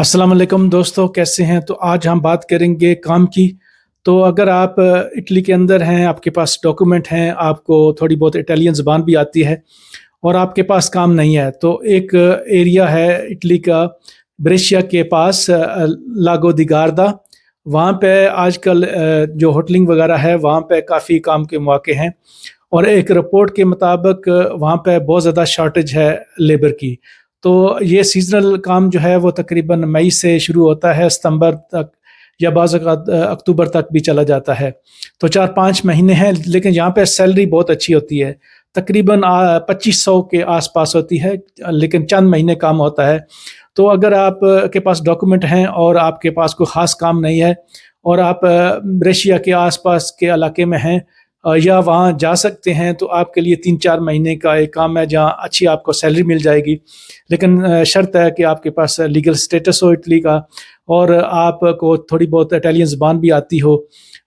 अस्सलाम वालेकुम दोस्तों, कैसे हैं? तो आज हम बात करेंगे काम की। तो अगर आप इटली के अंदर हैं, आपके पास डॉक्यूमेंट हैं, आपको थोड़ी बहुत इटालियन ज़बान भी आती है और आपके पास काम नहीं है, तो एक एरिया है इटली का, ब्रेशिया के पास, लागो दी गार्दा। वहाँ पे आजकल जो होटलिंग वगैरह है, वहाँ पे काफ़ी काम के मौके हैं और एक रिपोर्ट के मुताबिक वहाँ पे बहुत ज़्यादा शॉर्टेज है लेबर की। तो ये सीज़नल काम जो है वो तकरीबन मई से शुरू होता है, सितंबर तक या बाज़ औक़ात अक्टूबर तक भी चला जाता है। तो 4-5 महीने हैं, लेकिन यहाँ पे सैलरी बहुत अच्छी होती है। तकरीबन 2500 के आस-पास होती है, लेकिन चंद महीने काम होता है। तो अगर आप के पास डॉक्यूमेंट हैं और आपके पास कोई ख़ास काम नहीं है और आप ब्रेशिया के आस-पास के इलाके में हैं, या वहाँ जा सकते हैं, तो आपके लिए 3-4 महीने का एक काम है जहाँ अच्छी आपको सैलरी मिल जाएगी। लेकिन शर्त है कि आपके पास लीगल स्टेटस हो इटली का और आपको थोड़ी बहुत इटालियन ज़बान भी आती हो।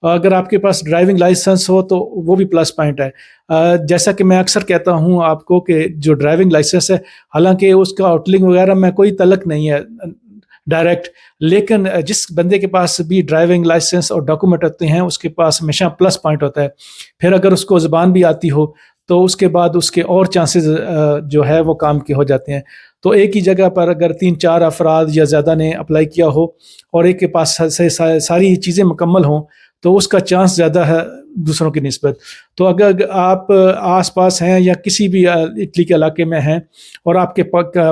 अगर आपके पास ड्राइविंग लाइसेंस हो तो वो भी प्लस पॉइंट है। जैसा कि मैं अक्सर कहता हूँ आपको कि जो ड्राइविंग लाइसेंस है, हालाँकि उसका आउटलिंग वगैरह में कोई तल्लुक नहीं है डायरेक्ट, लेकिन जिस बंदे के पास भी ड्राइविंग लाइसेंस और डॉक्यूमेंट होते हैं, उसके पास हमेशा प्लस पॉइंट होता है। फिर अगर उसको ज़बान भी आती हो, तो उसके बाद उसके और चांसेस जो है वो काम के हो जाते हैं। तो एक ही जगह पर अगर 3-4 अफराद या ज़्यादा ने अप्लाई किया हो और एक के पास सारी चीज़ें मुकम्मल हों, तो उसका चांस ज़्यादा है दूसरों की निस्बत। तो अगर आप आस-पास हैं या किसी भी इटली के इलाके में हैं और आपके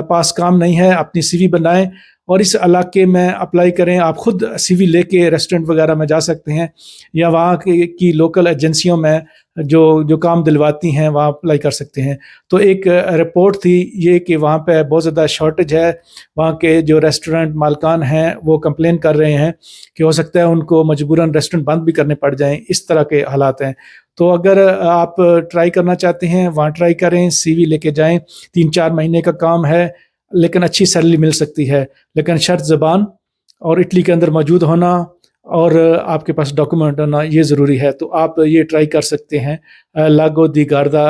पास काम नहीं है, अपनी सीवी बनाएँ और इस इलाके में अप्लाई करें। आप खुद सीवी लेके रेस्टोरेंट वगैरह में जा सकते हैं या वहाँ की लोकल एजेंसियों में जो काम दिलवाती हैं, वहाँ अप्लाई कर सकते हैं। तो एक रिपोर्ट थी ये कि वहाँ पे बहुत ज़्यादा शॉर्टेज है। वहाँ के जो रेस्टोरेंट मालिकान हैं, वो कंप्लेन कर रहे हैं कि हो सकता है उनको मजबूरन रेस्टोरेंट बंद भी करने पड़ जाएँ, इस तरह के हालात हैं। तो अगर आप ट्राई करना चाहते हैं, वहाँ ट्राई करें, सीवी लेके जाएँ। 3-4 महीने का काम है, लेकिन अच्छी सैलरी मिल सकती है। लेकिन शर्त ज़बान और इटली के अंदर मौजूद होना और आपके पास डॉक्यूमेंट होना, ये ज़रूरी है। तो आप ये ट्राई कर सकते हैं। लागो दी गार्दा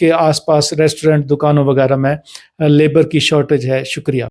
के आस-पास रेस्टोरेंट, दुकानों वगैरह में लेबर की शॉर्टेज है। शुक्रिया।